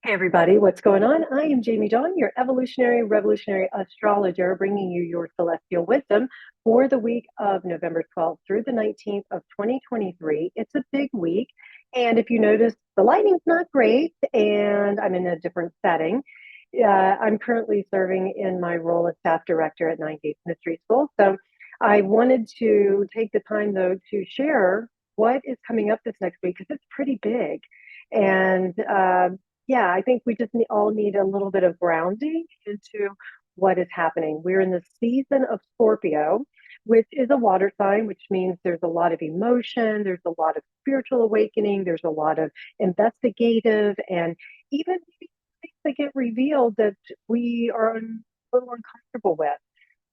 Hey everybody, what's going on? I am Jamie Dawn, your evolutionary revolutionary astrologer, bringing you your celestial wisdom for the week of November 12th through the 19th of 2023. It's a big week, and if you notice, the lighting's not great, and I'm in a different setting. I'm currently serving in my role as staff director at Nine Gates Mystery School, so I wanted to take the time though to share what is coming up this next week because it's pretty big. And yeah, I think we just all need a little bit of grounding into what is happening. We're in the season of Scorpio, which is a water sign, which means there's a lot of emotion, there's a lot of spiritual awakening, there's a lot of investigative, and even things that get revealed that we are a little uncomfortable with.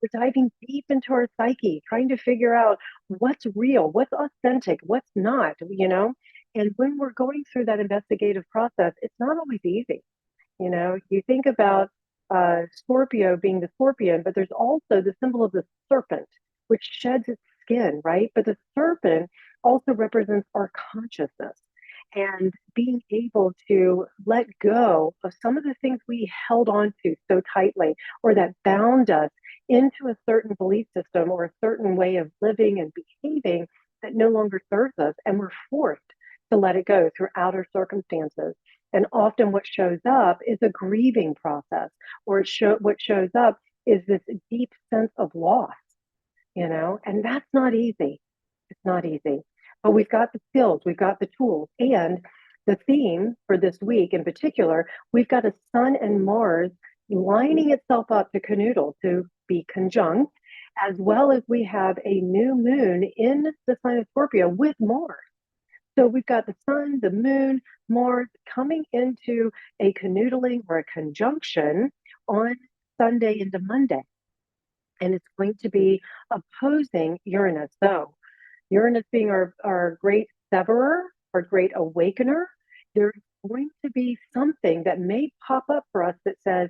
We're diving deep into our psyche, trying to figure out what's real, what's authentic, what's not, you know? And when we're going through that investigative process, it's not always easy. You know, you think about Scorpio being the scorpion, but there's also the symbol of the serpent, which sheds its skin, right? But the serpent also represents our consciousness and being able to let go of some of the things we held on to so tightly or that bound us into a certain belief system or a certain way of living and behaving that no longer serves us. And we're forced to let it go through outer circumstances. And often what shows up is a grieving process, or what shows up is this deep sense of loss, and that's not easy. It's not easy. But we've got the skills, we've got the tools, and the theme for this week in particular, we've got a Sun and Mars lining itself up to canoodle, to be conjunct, as well as we have a new moon in the sign of Scorpio with Mars. So we've got the sun, the moon, Mars coming into a canoodling or a conjunction on Sunday into Monday. And it's going to be opposing Uranus. So Uranus being our great severer, our great awakener, there's going to be something that may pop up for us that says,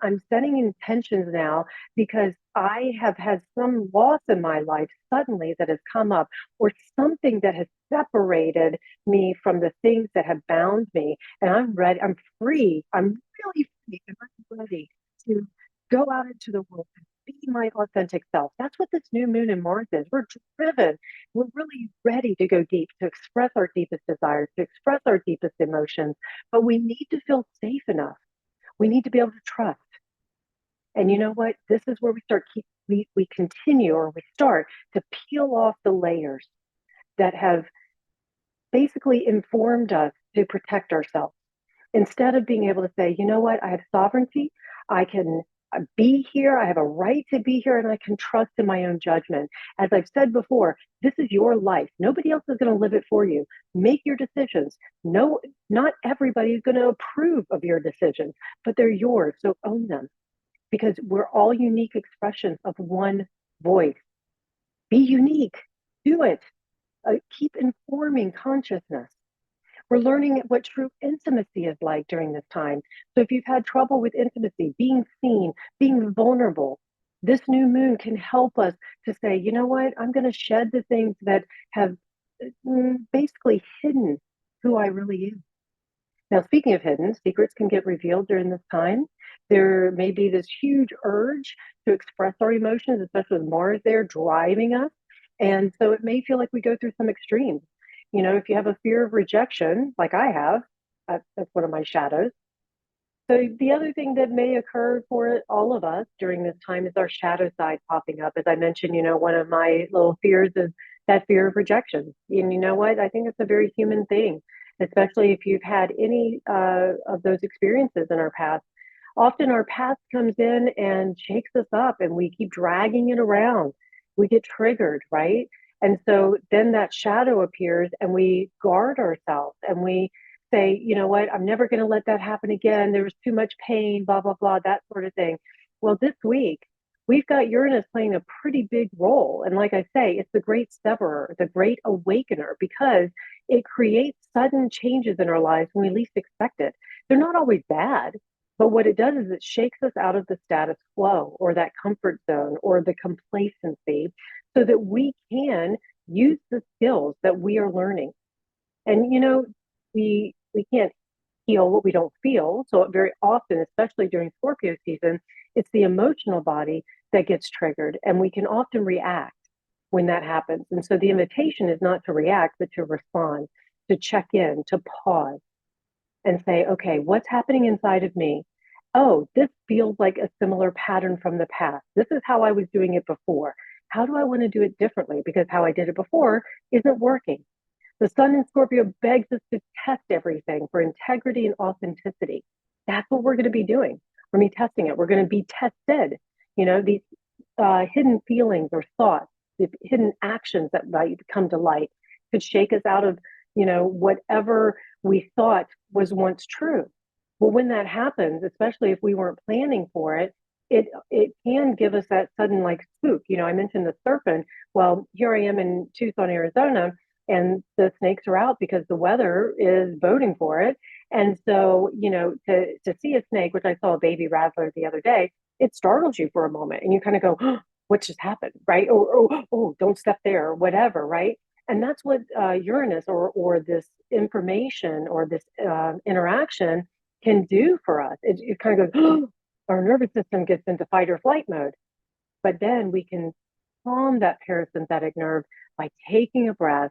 I'm setting intentions now because I have had some loss in my life suddenly that has come up, or something that has separated me from the things that have bound me. And I'm ready, I'm free, I'm really free, and I'm ready to go out into the world and be my authentic self. That's what this new moon in Mars is. We're driven. We're really ready to go deep, to express our deepest desires, to express our deepest emotions. But we need to feel safe enough. We need to be able to trust. And you know what? This is where we continue, or we start to peel off the layers that have basically informed us to protect ourselves. Instead of being able to say, you know what, I have sovereignty, I can be here, I have a right to be here, and I can trust in my own judgment. As I've said before, this is your life. Nobody else is going to live it for you. Make your decisions. No, not everybody is going to approve of your decisions, but they're yours. So own them, because we're all unique expressions of one voice. Be unique. Do it. Keep informing consciousness. We're learning what true intimacy is like during this time. So if you've had trouble with intimacy, being seen, being vulnerable, this new moon can help us to say, you know what, I'm going to shed the things that have basically hidden who I really am. Now, speaking of hidden, secrets can get revealed during this time. There may be this huge urge to express our emotions, especially with Mars there driving us. And so it may feel like we go through some extremes. If you have a fear of rejection, like I have, that's one of my shadows. So the other thing that may occur for all of us during this time is our shadow side popping up. As I mentioned, one of my little fears is that fear of rejection. And you know what? I think it's a very human thing, especially if you've had any of those experiences in our past. Often our past comes in and shakes us up, and we keep dragging it around. We get triggered, right? And so then that shadow appears, and we guard ourselves, and we say, you know what, I'm never going to let that happen again. There was too much pain, blah, blah, blah, that sort of thing. Well, this week, we've got Uranus playing a pretty big role. And like I say, it's the great severer, the great awakener, because it creates sudden changes in our lives when we least expect it. They're not always bad, but what it does is it shakes us out of the status quo, or that comfort zone, or the complacency, so that we can use the skills that we are learning. And we can't heal what we don't feel. So very often, especially during Scorpio season, it's the emotional body that gets triggered, and we can often react when that happens. And so the invitation is not to react, but to respond, to check in, to pause and say, okay, what's happening inside of me? Oh, this feels like a similar pattern from the past. This is how I was doing it before. How do I want to do it differently? Because how I did it before isn't working. The sun in Scorpio begs us to test everything for integrity and authenticity. That's what we're going to be doing. We're going to be testing it. We're going to be tested. These hidden feelings or thoughts, the hidden actions that might come to light could shake us out of, whatever we thought was once true. Well, when that happens, especially if we weren't planning for it, it can give us that sudden like spook. I mentioned the serpent. Well, here I am in Tucson, Arizona, and the snakes are out because the weather is voting for it. And so, to see a snake, which I saw a baby rattler the other day, it startles you for a moment and you kind of go, oh, what just happened? Right. Oh, don't step there or whatever. Right. And that's what Uranus or this information or this interaction can do for us. It kind of goes, oh, our nervous system gets into fight or flight mode. But then we can calm that parasympathetic nerve by taking a breath,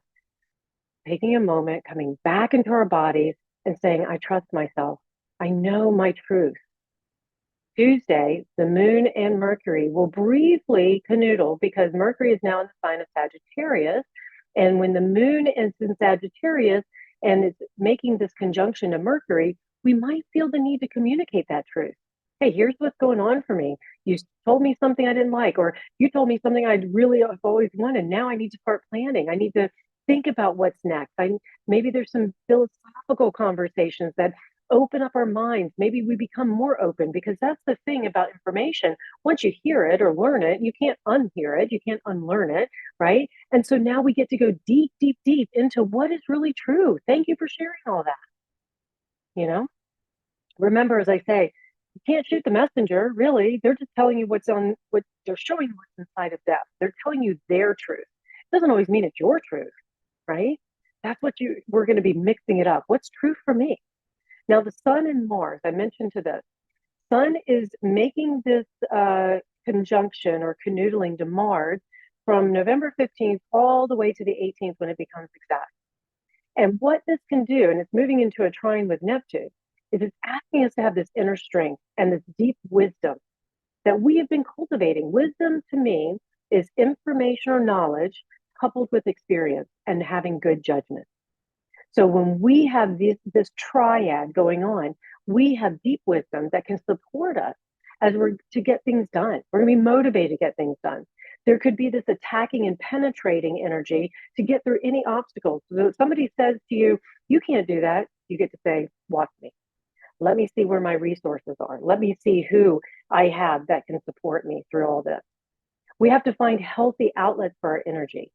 taking a moment, coming back into our bodies and saying, I trust myself. I know my truth. Tuesday, the moon and Mercury will briefly canoodle because Mercury is now in the sign of Sagittarius. And when the moon is in Sagittarius and it's making this conjunction to Mercury, we might feel the need to communicate that truth. Hey, here's what's going on for me. You told me something I didn't like, or you told me something I'd really have always wanted. Now I need to start planning. I need to think about what's next. Maybe there's some philosophical conversations that open up our minds. Maybe we become more open, because that's the thing about information. Once you hear it or learn it, you can't unhear it. You can't unlearn it, right? And so now we get to go deep, deep, deep into what is really true. Thank you for sharing all that. Remember, as I say, you can't shoot the messenger, really. They're just telling you what they're showing you what's inside of them. They're telling you their truth. It doesn't always mean it's your truth, right? That's what we're going to be mixing it up. What's true for me? Now, the sun and Mars, I mentioned to this, sun is making this conjunction or canoodling to Mars from November 15th all the way to the 18th when it becomes exact. And what this can do, and it's moving into a trine with Neptune, is it's asking us to have this inner strength and this deep wisdom that we have been cultivating. Wisdom to me is information or knowledge coupled with experience and having good judgment. So when we have this triad going on, we have deep wisdom that can support us as we're to get things done. We're going to be motivated to get things done. There could be this attacking and penetrating energy to get through any obstacles. So if somebody says to you, you can't do that, you get to say, watch me. Let me see where my resources are. Let me see who I have that can support me through all this. We have to find healthy outlets for our energy.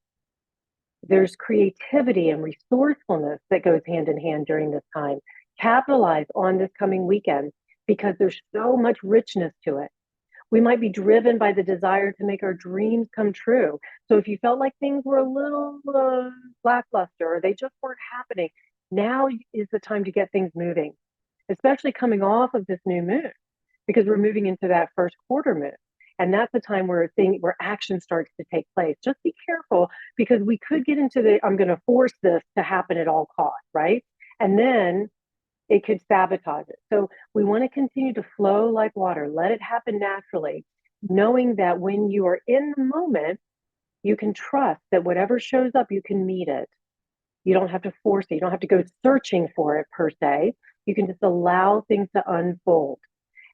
There's creativity and resourcefulness that goes hand in hand during this time. Capitalize on this coming weekend because there's so much richness to it. We might be driven by the desire to make our dreams come true. So if you felt like things were a little lackluster or they just weren't happening, now is the time to get things moving, especially coming off of this new moon, because we're moving into that first quarter moon. And that's the time where action starts to take place. Just be careful, because we could get into I'm going to force this to happen at all costs, right? And then it could sabotage it. So we want to continue to flow like water, let it happen naturally, knowing that when you are in the moment, you can trust that whatever shows up, you can meet it. You don't have to force it. You don't have to go searching for it per se. You can just allow things to unfold.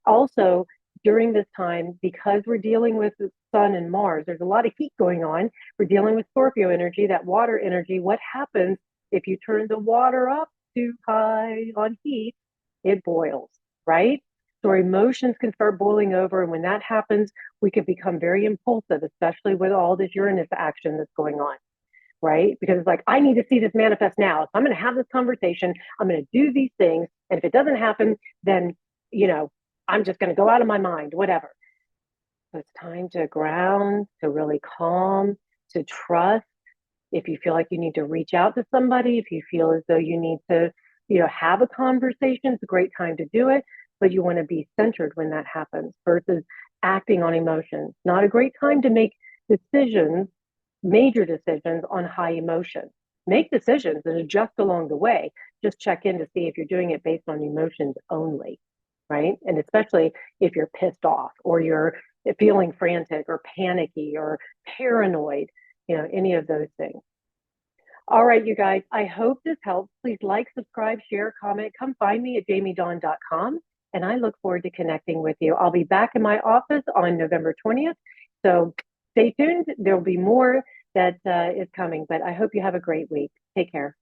Also, during this time, because we're dealing with the sun and Mars, there's a lot of heat going on. We're dealing with Scorpio energy, that water energy. What happens if you turn the water up too high on heat? It boils, right? So our emotions can start boiling over. And when that happens, we can become very impulsive, especially with all this Uranus action that's going on, right? Because it's like, I need to see this manifest now. So I'm going to have this conversation. I'm going to do these things. And if it doesn't happen, then, I'm just going to go out of my mind, whatever. So it's time to ground, to really calm, to trust. If you feel like you need to reach out to somebody, if you feel as though you need to, have a conversation. It's a great time to do it, but you want to be centered when that happens versus acting on emotions. Not a great time to make decisions, major decisions on high emotion. Make decisions and adjust along the way. Just check in to see if you're doing it based on emotions only, right? And especially if you're pissed off or you're feeling frantic or panicky or paranoid, any of those things. All right, you guys, I hope this helps. Please like, subscribe, share, comment. Come find me at jamiedawn.com, and I look forward to connecting with you. I'll be back in my office on November 20th, so stay tuned. There'll be more that is coming, but I hope you have a great week. Take care.